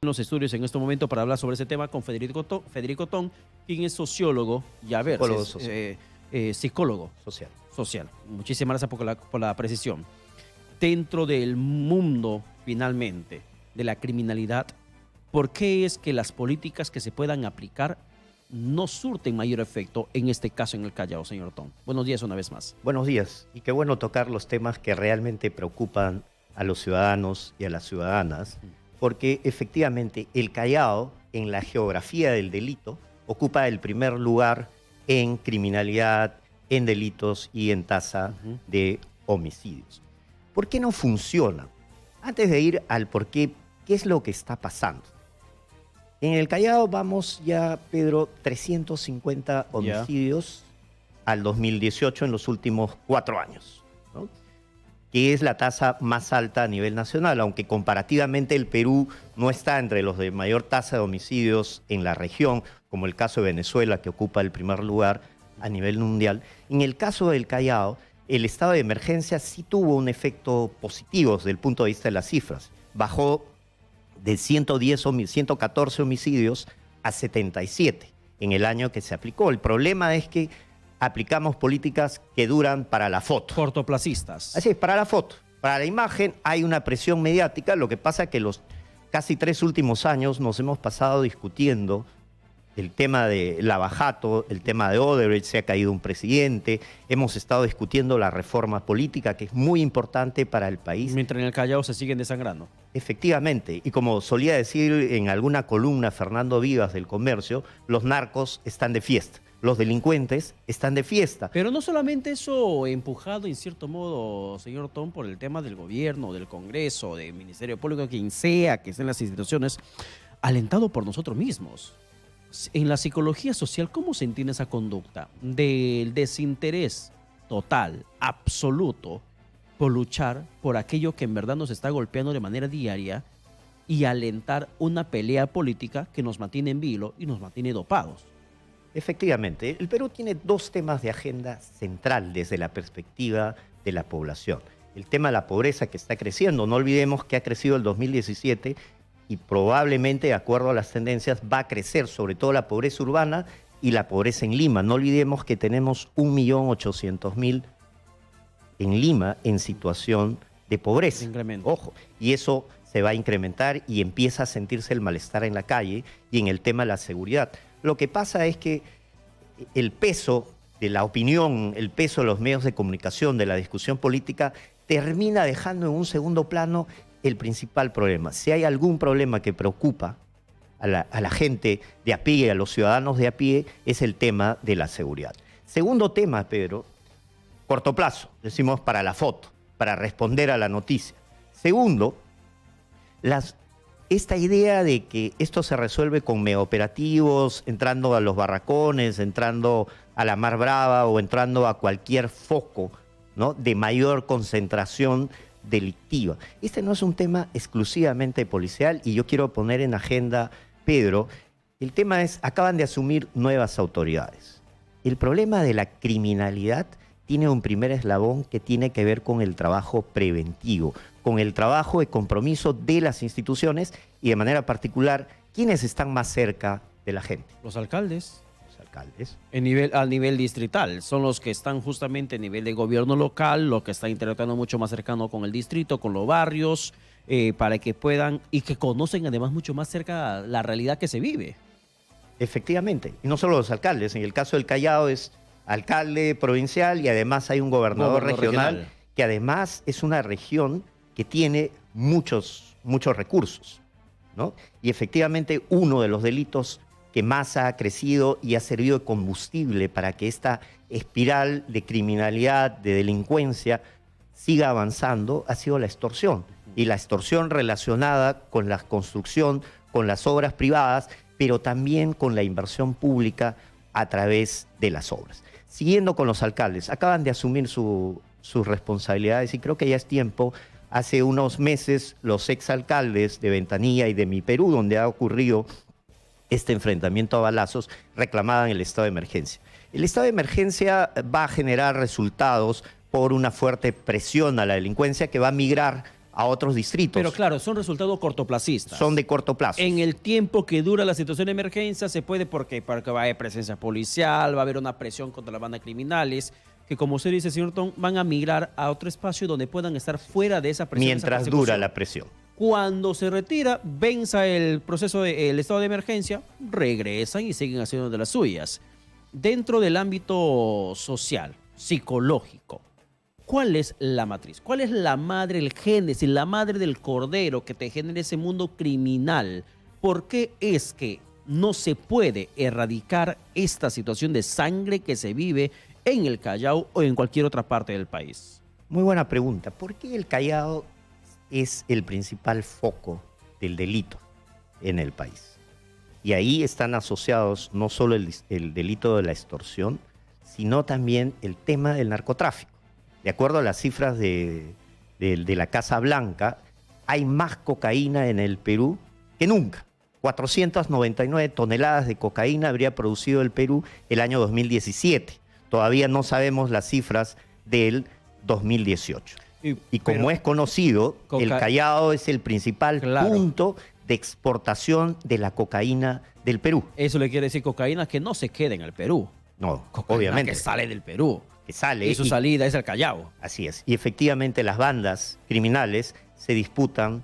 En los estudios en este momento para hablar sobre ese tema con Federico Tong, quien es sociólogo y psicólogo social. Muchísimas gracias por la precisión. Dentro del mundo, finalmente, de la criminalidad, ¿por qué es que las políticas que se puedan aplicar no surten mayor efecto en este caso en el Callao, señor Tong? Buenos días una vez más. Buenos días, y qué bueno tocar los temas que realmente preocupan a los ciudadanos y a las ciudadanas, porque efectivamente el Callao, en la geografía del delito, ocupa el primer lugar en criminalidad, en delitos y en tasa de homicidios. ¿Por qué no funciona? Antes de ir al por qué, ¿qué es lo que está pasando? En el Callao vamos ya, Pedro, 350 homicidios al 2018 en los últimos 4 años, ¿no? Que es la tasa más alta a nivel nacional, aunque comparativamente el Perú no está entre los de mayor tasa de homicidios en la región, como el caso de Venezuela, que ocupa el primer lugar a nivel mundial. En el caso del Callao, el estado de emergencia sí tuvo un efecto positivo desde el punto de vista de las cifras. Bajó de 114 homicidios a 77 en el año que se aplicó. El problema es que aplicamos políticas que duran para la foto. Cortoplacistas. Así es, para la foto. Para la imagen hay una presión mediática. Lo que pasa es que los casi 3 últimos años nos hemos pasado discutiendo el tema de Lavajato, el tema de Odebrecht, se ha caído un presidente, hemos estado discutiendo la reforma política, que es muy importante para el país. Mientras en el Callao se siguen desangrando. Efectivamente, y como solía decir en alguna columna Fernando Vivas del Comercio, los narcos están de fiesta. Los delincuentes están de fiesta. Pero no solamente eso empujado en cierto modo, señor Tong, por el tema del gobierno, del Congreso, del Ministerio Público, quien sea que estén las instituciones, alentado por nosotros mismos. En la psicología social, ¿cómo se entiende esa conducta del desinterés total, absoluto, por luchar por aquello que en verdad nos está golpeando de manera diaria y alentar una pelea política que nos mantiene en vilo y nos mantiene dopados? Efectivamente, el Perú tiene 2 temas de agenda central desde la perspectiva de la población. El tema de la pobreza, que está creciendo. No olvidemos que ha crecido el 2017 y probablemente, de acuerdo a las tendencias, va a crecer sobre todo la pobreza urbana y la pobreza en Lima. No olvidemos que tenemos 1.800.000 en Lima en situación de pobreza. Incremento. Ojo, y eso se va a incrementar y empieza a sentirse el malestar en la calle y en el tema de la seguridad. Lo que pasa es que el peso de la opinión, el peso de los medios de comunicación, de la discusión política, termina dejando en un segundo plano el principal problema. Si hay algún problema que preocupa a la gente de a pie, a los ciudadanos de a pie, es el tema de la seguridad. Segundo tema, Pedro, corto plazo, decimos para la foto, para responder a la noticia. Segundo, esta idea de que esto se resuelve con megaoperativos, entrando a los barracones, entrando a la Mar Brava o entrando a cualquier foco, ¿no?, de mayor concentración delictiva. Este no es un tema exclusivamente policial y yo quiero poner en agenda, Pedro, el tema es, acaban de asumir nuevas autoridades. El problema de la criminalidad tiene un primer eslabón que tiene que ver con el trabajo preventivo, con el trabajo de compromiso de las instituciones y de manera particular, ¿quiénes están más cerca de la gente? Los alcaldes. Los alcaldes. Al nivel distrital, son los que están justamente a nivel de gobierno local, los que están interactuando mucho más cercano con el distrito, con los barrios, para que puedan y que conocen además mucho más cerca la realidad que se vive. Efectivamente, y no solo los alcaldes, en el caso del Callao es alcalde provincial y además hay un gobernador regional que además es una región que tiene muchos recursos, ¿no? Y efectivamente uno de los delitos que más ha crecido y ha servido de combustible para que esta espiral de criminalidad, de delincuencia, siga avanzando, ha sido la extorsión. Y la extorsión relacionada con la construcción, con las obras privadas, pero también con la inversión pública a través de las obras. Siguiendo con los alcaldes, acaban de asumir sus responsabilidades y creo que ya es tiempo. Hace unos meses los exalcaldes de Ventanilla y de Mi Perú, donde ha ocurrido este enfrentamiento a balazos, reclamaban el estado de emergencia. El estado de emergencia va a generar resultados por una fuerte presión a la delincuencia que va a migrar a otros distritos. Pero claro, son resultados cortoplacistas. Son de corto plazo. En el tiempo que dura la situación de emergencia se puede porque va a haber presencia policial, va a haber una presión contra las bandas criminales, que como usted dice, señor Tom, van a migrar a otro espacio donde puedan estar fuera de esa presión. Mientras dura la presión. Cuando se retira, venza el proceso del estado de emergencia, regresan y siguen haciendo de las suyas. Dentro del ámbito social, psicológico, ¿cuál es la matriz? ¿Cuál es la madre, el génesis, la madre del cordero que te genera ese mundo criminal? ¿Por qué es que no se puede erradicar esta situación de sangre que se vive en el Callao o en cualquier otra parte del país? Muy buena pregunta. ¿Por qué el Callao es el principal foco del delito en el país? Y ahí están asociados no solo el delito de la extorsión, sino también el tema del narcotráfico. De acuerdo a las cifras de la Casa Blanca, hay más cocaína en el Perú que nunca. 499 toneladas de cocaína habría producido el Perú el año 2017. Todavía no sabemos las cifras del 2018. Y como es conocido, el Callao es el principal punto de exportación de la cocaína del Perú. Eso le quiere decir cocaína que no se queda en el Perú. No, cocaína obviamente. Que sale del Perú. Que sale. Y su salida es el Callao. Así es. Y efectivamente las bandas criminales se disputan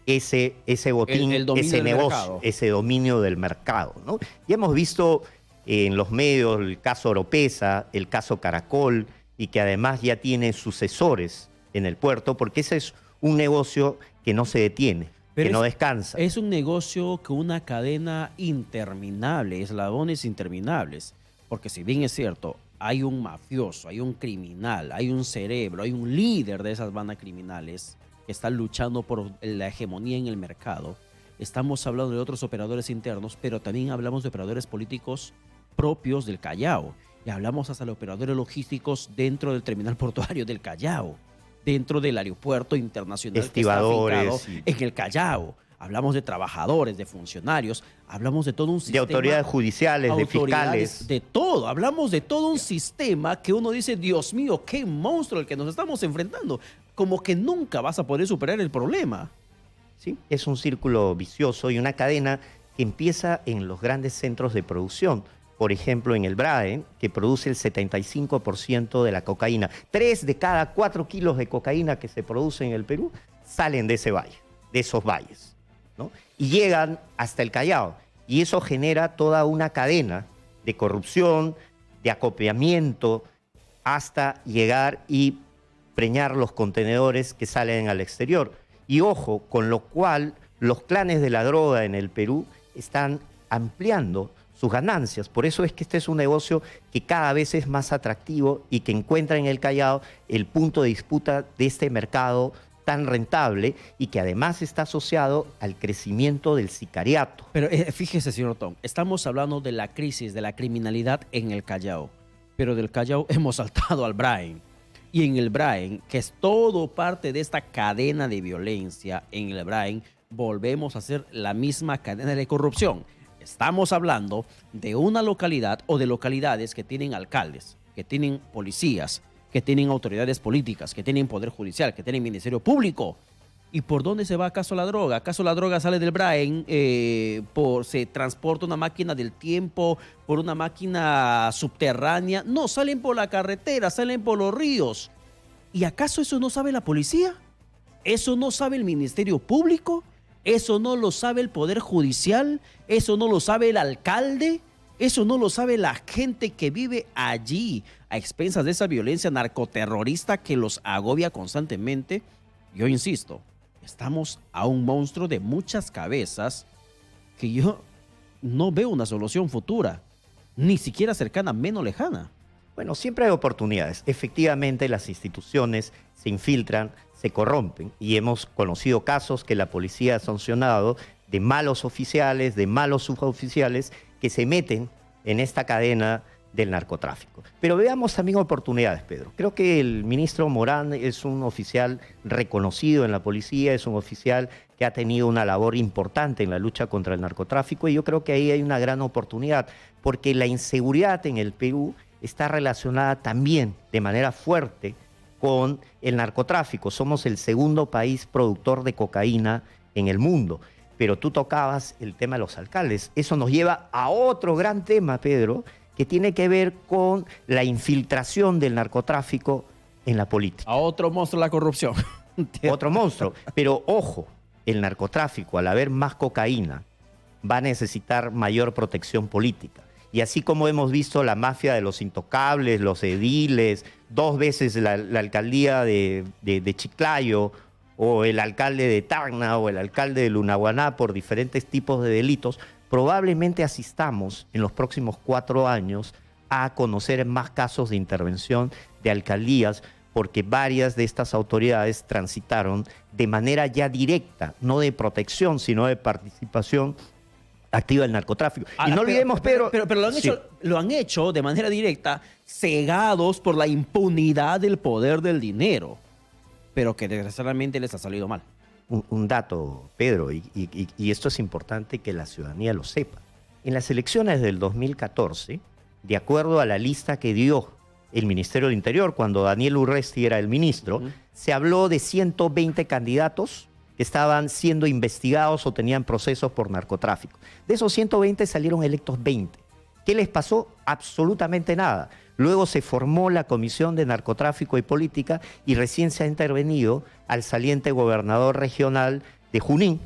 ese botín, ese negocio, ese dominio del mercado, ¿no? Y hemos visto en los medios el caso Oropesa, el caso Caracol, y que además ya tiene sucesores en el puerto, porque ese es un negocio que no se detiene, que no descansa. Es un negocio con una cadena interminable, eslabones interminables, porque si bien es cierto, hay un mafioso, hay un criminal, hay un cerebro, hay un líder de esas bandas criminales que están luchando por la hegemonía en el mercado. Estamos hablando de otros operadores internos, pero también hablamos de operadores políticos propios del Callao. Y hablamos hasta de operadores logísticos dentro del terminal portuario del Callao, dentro del aeropuerto internacional estibadores, que está en el Callao. Hablamos de trabajadores, de funcionarios, hablamos de todo un sistema. De autoridades judiciales, de fiscales. De todo, hablamos de todo un sistema que uno dice, Dios mío, qué monstruo el que nos estamos enfrentando. Como que nunca vas a poder superar el problema. Sí, es un círculo vicioso y una cadena que empieza en los grandes centros de producción. Por ejemplo, en el BRAE, que produce el 75% de la cocaína. 3 de cada 4 kilos de cocaína que se produce en el Perú salen de ese valle, de esos valles, ¿no? Y llegan hasta el Callao. Y eso genera toda una cadena de corrupción, de acopiamiento, hasta llegar y preñar los contenedores que salen al exterior. Y ojo, con lo cual los clanes de la droga en el Perú están ampliando sus ganancias. Por eso es que este es un negocio que cada vez es más atractivo y que encuentra en el Callao el punto de disputa de este mercado tan rentable y que además está asociado al crecimiento del sicariato. Pero fíjese, señor Tom, estamos hablando de la crisis de la criminalidad en el Callao, pero del Callao hemos saltado al Brain. Y en el Brain, que es todo parte de esta cadena de violencia, en el Brain volvemos a hacer la misma cadena de corrupción. Estamos hablando de una localidad o de localidades que tienen alcaldes, que tienen policías, que tienen autoridades políticas, que tienen poder judicial, que tienen ministerio público. ¿Y por dónde se va acaso la droga? ¿Acaso la droga sale del Brain? ¿Se transporta una máquina del tiempo por una máquina subterránea? No, salen por la carretera, salen por los ríos. ¿Y acaso eso no sabe la policía? ¿Eso no sabe el ministerio público? ¿Eso no lo sabe el Poder Judicial? ¿Eso no lo sabe el alcalde? ¿Eso no lo sabe la gente que vive allí a expensas de esa violencia narcoterrorista que los agobia constantemente? Yo insisto, estamos a un monstruo de muchas cabezas que yo no veo una solución futura, ni siquiera cercana, menos lejana. Bueno, siempre hay oportunidades. Efectivamente, las instituciones se infiltran, se corrompen y hemos conocido casos que la policía ha sancionado de malos oficiales, de malos suboficiales que se meten en esta cadena del narcotráfico. Pero veamos también oportunidades, Pedro. Creo que el ministro Morán es un oficial reconocido en la policía, es un oficial que ha tenido una labor importante en la lucha contra el narcotráfico y yo creo que ahí hay una gran oportunidad porque la inseguridad en el Perú está relacionada también de manera fuerte con el narcotráfico. Somos el segundo país productor de cocaína en el mundo. Pero tú tocabas el tema de los alcaldes. Eso nos lleva a otro gran tema, Pedro, que tiene que ver con la infiltración del narcotráfico en la política. A otro monstruo la corrupción. Otro monstruo. Pero ojo, el narcotráfico, al haber más cocaína, va a necesitar mayor protección política. Y así como hemos visto la mafia de los intocables, los ediles, 2 veces la alcaldía de Chiclayo, o el alcalde de Tacna, o el alcalde de Lunahuaná, por diferentes tipos de delitos, probablemente asistamos en los próximos 4 años a conocer más casos de intervención de alcaldías, porque varias de estas autoridades transitaron de manera ya directa, no de protección, sino de participación activa del narcotráfico. Y no olvidemos, Pedro... Pero lo han hecho de manera directa, cegados por la impunidad del poder del dinero, pero que desgraciadamente les ha salido mal. Un dato, Pedro, y esto es importante que la ciudadanía lo sepa. En las elecciones del 2014, de acuerdo a la lista que dio el Ministerio del Interior, cuando Daniel Urresti era el ministro, se habló de 120 candidatos que estaban siendo investigados o tenían procesos por narcotráfico. De esos 120 salieron electos 20. ¿Qué les pasó? Absolutamente nada. Luego se formó la Comisión de Narcotráfico y Política y recién se ha intervenido al saliente gobernador regional de Junín,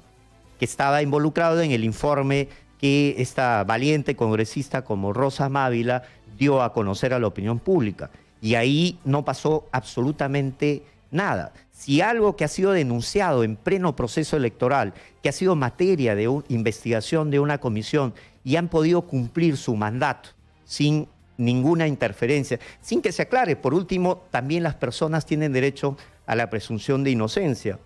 que estaba involucrado en el informe que esta valiente congresista como Rosa Mávila dio a conocer a la opinión pública. Y ahí no pasó absolutamente nada. Si algo que ha sido denunciado en pleno proceso electoral, que ha sido materia de investigación de una comisión y han podido cumplir su mandato sin ninguna interferencia, sin que se aclare. Por último, también las personas tienen derecho a la presunción de inocencia,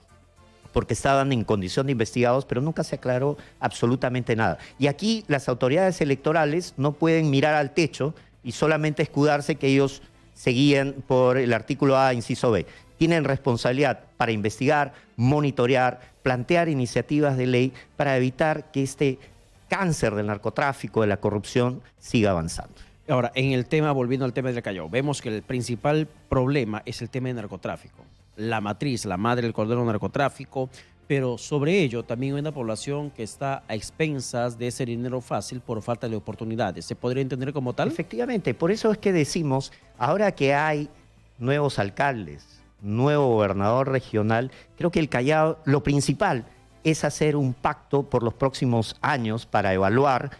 porque estaban en condición de investigados, pero nunca se aclaró absolutamente nada. Y aquí las autoridades electorales no pueden mirar al techo y solamente escudarse que ellos seguían por el artículo A, inciso B. Tienen responsabilidad para investigar, monitorear, plantear iniciativas de ley para evitar que este cáncer del narcotráfico, de la corrupción, siga avanzando. Ahora, en el tema, volviendo al tema del Callao, vemos que el principal problema es el tema del narcotráfico. La matriz, la madre del cordero narcotráfico, pero sobre ello también hay una población que está a expensas de ese dinero fácil por falta de oportunidades. ¿Se podría entender como tal? Efectivamente, por eso es que decimos, ahora que hay nuevos alcaldes, nuevo gobernador regional, creo que el Callao, lo principal es hacer un pacto por los próximos años para evaluar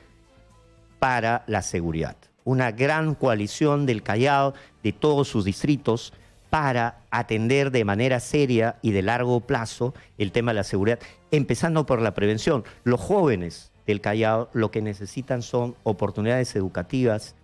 para la seguridad. Una gran coalición del Callao, de todos sus distritos, para atender de manera seria y de largo plazo el tema de la seguridad, empezando por la prevención. Los jóvenes del Callao lo que necesitan son oportunidades educativas,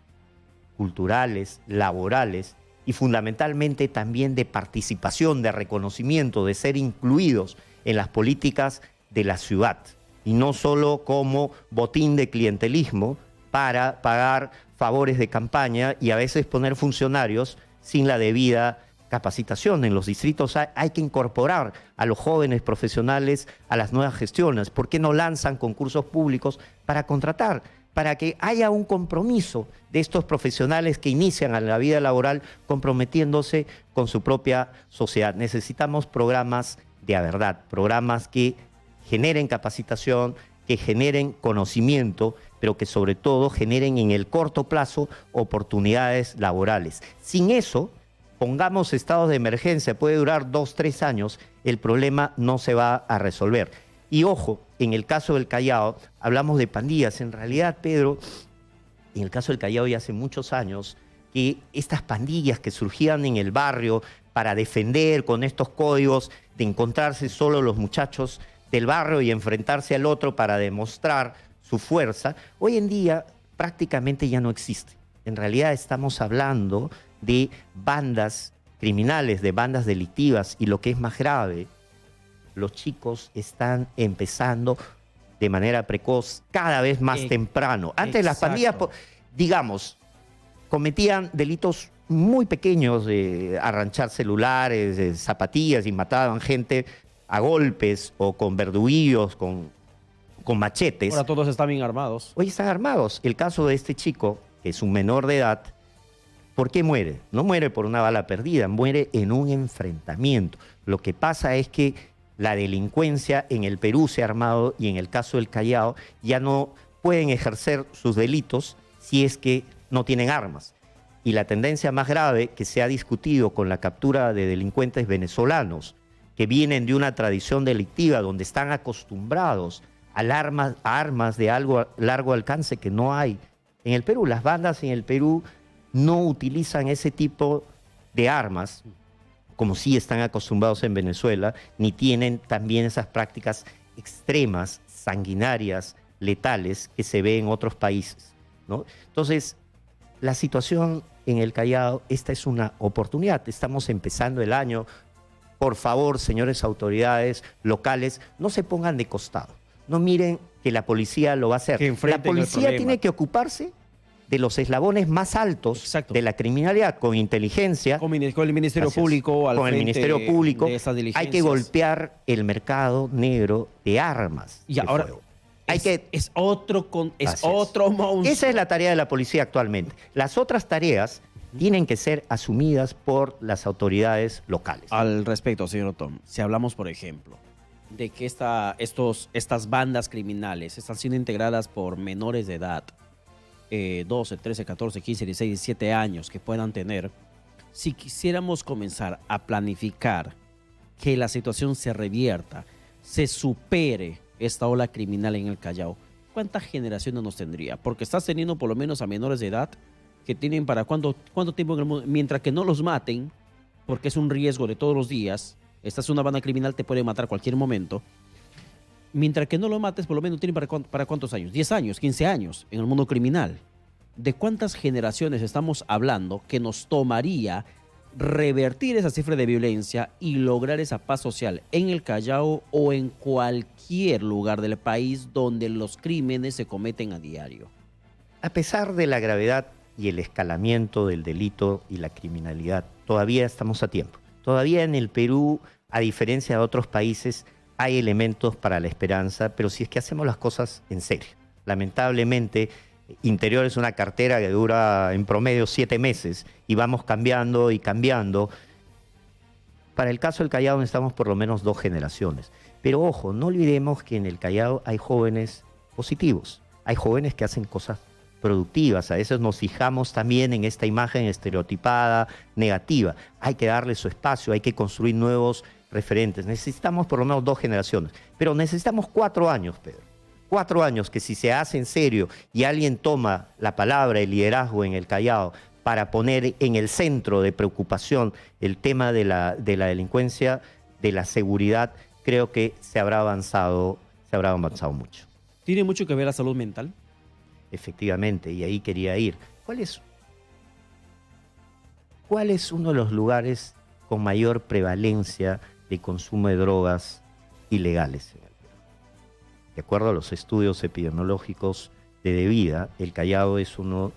culturales, laborales y fundamentalmente también de participación, de reconocimiento, de ser incluidos en las políticas de la ciudad y no solo como botín de clientelismo para pagar favores de campaña y a veces poner funcionarios sin la debida capacitación. En los distritos hay que incorporar a los jóvenes profesionales a las nuevas gestiones. ¿Por qué no lanzan concursos públicos para contratar? Para que haya un compromiso de estos profesionales que inician a la vida laboral comprometiéndose con su propia sociedad. Necesitamos programas de a verdad, programas que generen capacitación, que generen conocimiento, pero que sobre todo generen en el corto plazo oportunidades laborales. Sin eso, pongamos estados de emergencia, puede durar 2, 3 años, el problema no se va a resolver. Y ojo, en el caso del Callao, hablamos de pandillas. En realidad, Pedro, en el caso del Callao ya hace muchos años, que estas pandillas que surgían en el barrio para defender con estos códigos de encontrarse solo los muchachos del barrio y enfrentarse al otro para demostrar su fuerza, hoy en día prácticamente ya no existe. En realidad estamos hablando de bandas criminales, de bandas delictivas, y lo que es más grave, los chicos están empezando de manera precoz, cada vez más temprano. Antes las pandillas, digamos, cometían delitos muy pequeños de arranchar celulares, de zapatillas, y mataban gente a golpes o con verduguillos, con machetes. Ahora todos están bien armados. Hoy están armados. El caso de este chico, que es un menor de edad, ¿Por qué muere? No muere por una bala perdida, muere en un enfrentamiento. Lo que pasa es que la delincuencia en el Perú se ha armado y en el caso del Callao ya no pueden ejercer sus delitos si es que no tienen armas. Y la tendencia más grave que se ha discutido con la captura de delincuentes venezolanos que vienen de una tradición delictiva donde están acostumbrados a armas de largo alcance que no hay en el Perú. Las bandas en el Perú no utilizan ese tipo de armas como sí están acostumbrados en Venezuela, ni tienen también esas prácticas extremas, sanguinarias, letales que se ven en otros países, ¿no? Entonces, la situación en el Callao, esta es una oportunidad. Estamos empezando el año. Por favor, señores autoridades locales, no se pongan de costado. No miren que la policía lo va a hacer. La policía tiene que ocuparse de los eslabones más altos Exacto. de la criminalidad, con inteligencia. Con el Ministerio Público. Con el Ministerio Público. De esas diligencias. Hay que golpear el mercado negro de armas. Y ahora es otro monstruo. Esa es la tarea de la policía actualmente. Las otras tareas tienen que ser asumidas por las autoridades locales. Al respecto, señor Tom, si hablamos, por ejemplo, de que estas bandas criminales están siendo integradas por menores de edad, 12, 13, 14, 15, 16, 17 años que puedan tener, si quisiéramos comenzar a planificar que la situación se revierta, se supere esta ola criminal en el Callao, ¿cuántas generaciones nos tendría? Porque estás teniendo por lo menos a menores de edad que tienen para cuánto tiempo en el mundo, mientras que no los maten, porque es un riesgo de todos los días. Esta es una banda criminal, te puede matar cualquier momento. Mientras que no lo mates, por lo menos tienen para cuántos años, 10 años, 15 años en el mundo criminal. ¿De cuántas generaciones estamos hablando que nos tomaría revertir esa cifra de violencia y lograr esa paz social en el Callao o en cualquier lugar del país donde los crímenes se cometen a diario? A pesar de la gravedad y el escalamiento del delito y la criminalidad, todavía estamos a tiempo. Todavía en el Perú, a diferencia de otros países, hay elementos para la esperanza, pero si es que hacemos las cosas en serio. Lamentablemente, Interior es una cartera que dura en promedio 7 meses y vamos cambiando y cambiando. Para el caso del Callao necesitamos por lo menos 2 generaciones. Pero ojo, no olvidemos que en el Callao hay jóvenes positivos, hay jóvenes que hacen cosas productivas. A veces nos fijamos también en esta imagen estereotipada, negativa. Hay que darle su espacio, hay que construir nuevos referentes. Necesitamos por lo menos 2 generaciones, pero necesitamos 4 años, Pedro. 4 años que si se hace en serio y alguien toma la palabra, el liderazgo en el Callao para poner en el centro de preocupación el tema de la delincuencia, de la seguridad, creo que se habrá avanzado mucho. ¿Tiene mucho que ver la salud mental? Efectivamente, y ahí quería ir. ¿Cuál es uno de los lugares con mayor prevalencia de consumo de drogas ilegales en el Perú? De acuerdo a los estudios epidemiológicos de Devida, el Callao es uno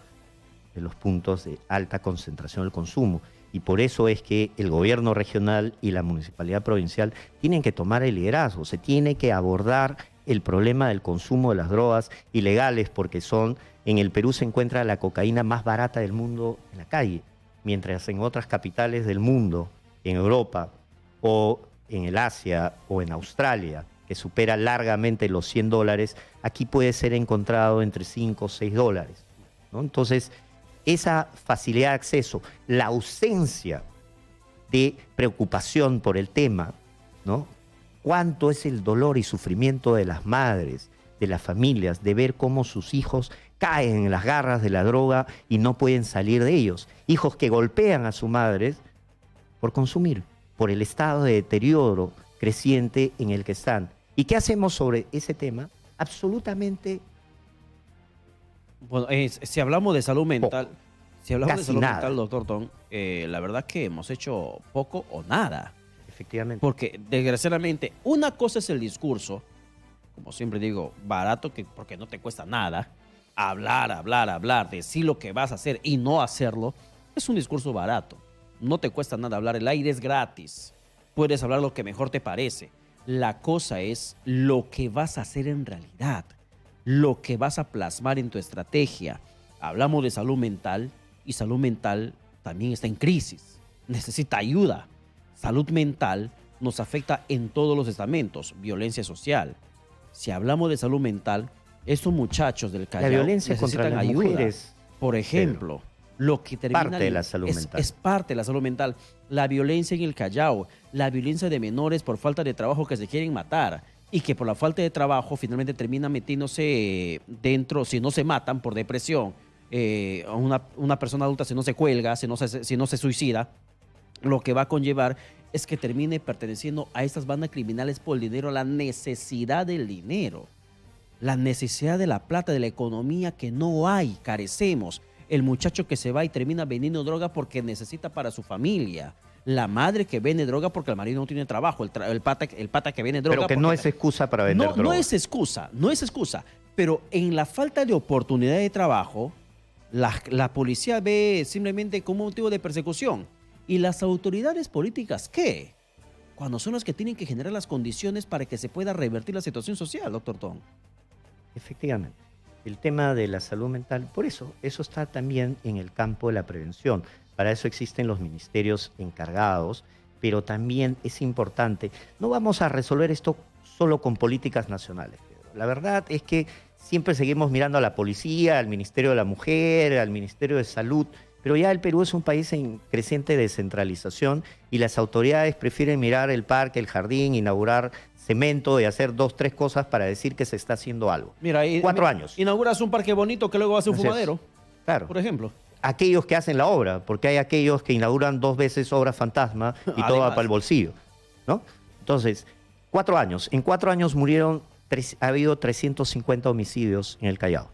de los puntos de alta concentración del consumo. Y por eso es que el gobierno regional y la municipalidad provincial tienen que tomar el liderazgo. Se tiene que abordar el problema del consumo de las drogas ilegales, porque en el Perú se encuentra la cocaína más barata del mundo en la calle, mientras en otras capitales del mundo, en Europa o en el Asia o en Australia, que supera largamente los $100, aquí puede ser encontrado entre 5 o 6 dólares, ¿no? Entonces, esa facilidad de acceso, la ausencia de preocupación por el tema, ¿no? Cuánto es el dolor y sufrimiento de las madres, de las familias, de ver cómo sus hijos caen en las garras de la droga y no pueden salir de ellos. Hijos que golpean a sus madres por consumir, por el estado de deterioro creciente en el que están. ¿Y qué hacemos sobre ese tema? Absolutamente. Bueno, si hablamos de salud mental, nada. doctor Tom, la verdad que hemos hecho poco o nada. Efectivamente. Porque, desgraciadamente, una cosa es el discurso, como siempre digo, barato, porque no te cuesta nada. Hablar, decir lo que vas a hacer y no hacerlo, es un discurso barato. No te cuesta nada hablar, el aire es gratis. Puedes hablar lo que mejor te parece. La cosa es lo que vas a hacer en realidad, lo que vas a plasmar en tu estrategia. Hablamos de salud mental y salud mental también está en crisis, necesita ayuda. Salud mental nos afecta en todos los estamentos, violencia social. Si hablamos de salud mental, estos muchachos del Callao La violencia contra necesitan las ayuda. mujeres, Por ejemplo, lo que termina parte de la salud mental. Es parte de la salud mental. La violencia en el Callao, la violencia de menores por falta de trabajo que se quieren matar y que por la falta de trabajo finalmente terminan metiéndose dentro, si no se matan por depresión, una persona adulta si no se cuelga, si no se suicida, lo que va a conllevar es que termine perteneciendo a estas bandas criminales por el dinero, la necesidad del dinero, la necesidad de la plata, de la economía que no hay, carecemos. El muchacho que se va y termina vendiendo droga porque necesita para su familia. La madre que vende droga porque el marido no tiene trabajo. El pata que vende droga. Pero que no es excusa para vender droga. No es excusa, no es excusa. Pero en la falta de oportunidad de trabajo, la policía ve simplemente como motivo de persecución. ¿Y las autoridades políticas qué? Cuando son las que tienen que generar las condiciones para que se pueda revertir la situación social, doctor Tom. Efectivamente. El tema de la salud mental, por eso está también en el campo de la prevención. Para eso existen los ministerios encargados, pero también es importante, no vamos a resolver esto solo con políticas nacionales, Pedro. La verdad es que siempre seguimos mirando a la policía, al Ministerio de la Mujer, al Ministerio de Salud, pero ya el Perú es un país en creciente descentralización y las autoridades prefieren mirar el parque, el jardín, inaugurar cemento y hacer 2, 3 cosas para decir que se está haciendo algo. Mira, 4 años. Inauguras un parque bonito que luego hace un fumadero, claro, por ejemplo. Aquellos que hacen la obra, porque hay aquellos que inauguran 2 veces obra fantasma y todo va para el bolsillo, ¿no? Entonces, 4 años. En 4 años ha habido 350 homicidios en el Callao.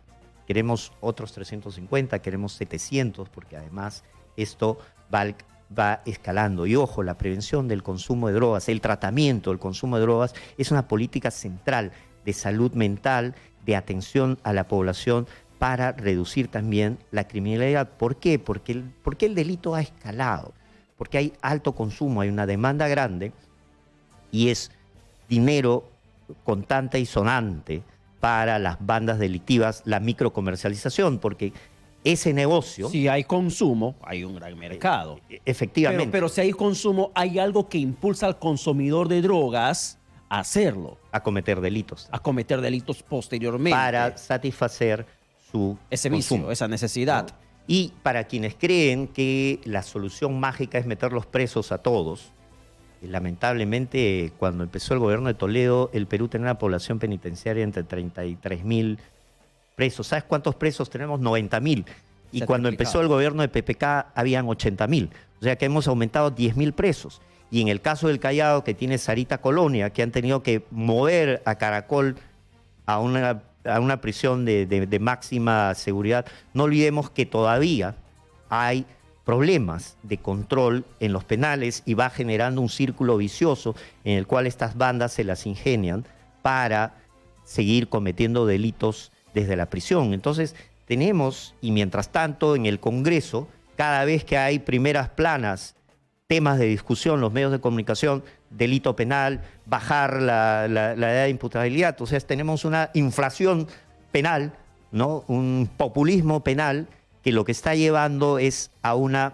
Queremos otros 350, queremos 700, porque además esto va escalando. Y ojo, la prevención del consumo de drogas, el tratamiento del consumo de drogas es una política central de salud mental, de atención a la población para reducir también la criminalidad. ¿Por qué? Porque el delito ha escalado, porque hay alto consumo, hay una demanda grande y es dinero contante y sonante para las bandas delictivas, la microcomercialización, porque ese negocio... Si hay consumo, hay un gran mercado. Efectivamente. Pero si hay consumo, hay algo que impulsa al consumidor de drogas a hacerlo. A cometer delitos. A cometer delitos posteriormente. Para satisfacer ese consumo, vicio, esa necesidad. ¿no? Y para quienes creen que la solución mágica es meterlos presos a todos, lamentablemente, cuando empezó el gobierno de Toledo, el Perú tenía una población penitenciaria entre 33.000 presos. ¿Sabes cuántos presos tenemos? 90.000. Y cuando empezó el gobierno de PPK, habían 80.000. O sea que hemos aumentado 10.000 presos. Y en el caso del Callao, que tiene Sarita Colonia, que han tenido que mover a Caracol a una prisión de máxima seguridad, no olvidemos que todavía hay problemas de control en los penales y va generando un círculo vicioso en el cual estas bandas se las ingenian para seguir cometiendo delitos desde la prisión. Entonces tenemos, y mientras tanto en el Congreso, cada vez que hay primeras planas, temas de discusión, los medios de comunicación, delito penal, bajar la edad de imputabilidad, o sea, tenemos una inflación penal, ¿no? Un populismo penal que lo que está llevando es a una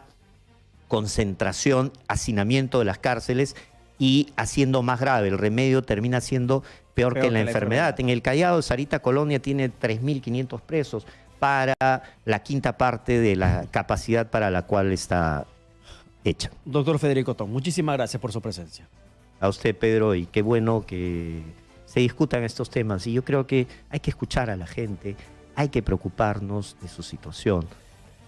concentración, hacinamiento de las cárceles y haciendo más grave. El remedio termina siendo peor que la enfermedad. En el Callao, Sarita Colonia tiene 3.500 presos para la quinta parte de la capacidad para la cual está hecha. Doctor Federico Tom, muchísimas gracias por su presencia. A usted, Pedro, y qué bueno que se discutan estos temas. Y yo creo que hay que escuchar a la gente, hay que preocuparnos de su situación.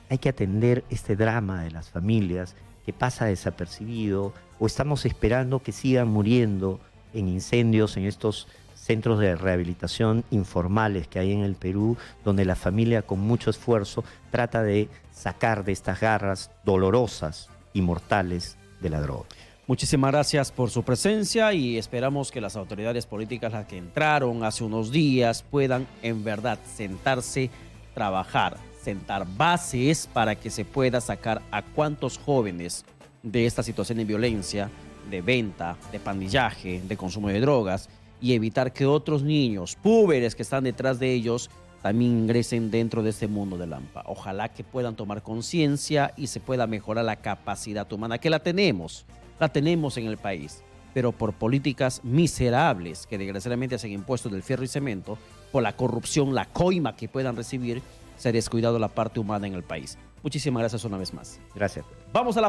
Hay que atender este drama de las familias que pasa desapercibido o estamos esperando que sigan muriendo en incendios en estos centros de rehabilitación informales que hay en el Perú, donde la familia con mucho esfuerzo trata de sacar de estas garras dolorosas y mortales de la droga. Muchísimas gracias por su presencia y esperamos que las autoridades políticas, las que entraron hace unos días, puedan en verdad sentarse, trabajar, sentar bases para que se pueda sacar a cuántos jóvenes de esta situación de violencia, de venta, de pandillaje, de consumo de drogas y evitar que otros niños púberes que están detrás de ellos también ingresen dentro de este mundo del AMPA. Ojalá que puedan tomar conciencia y se pueda mejorar la capacidad humana, que la tenemos en el país, pero por políticas miserables que desgraciadamente hacen impuestos del fierro y cemento, por la corrupción, la coima que puedan recibir, se ha descuidado la parte humana en el país. Muchísimas gracias una vez más. Gracias. Vamos a la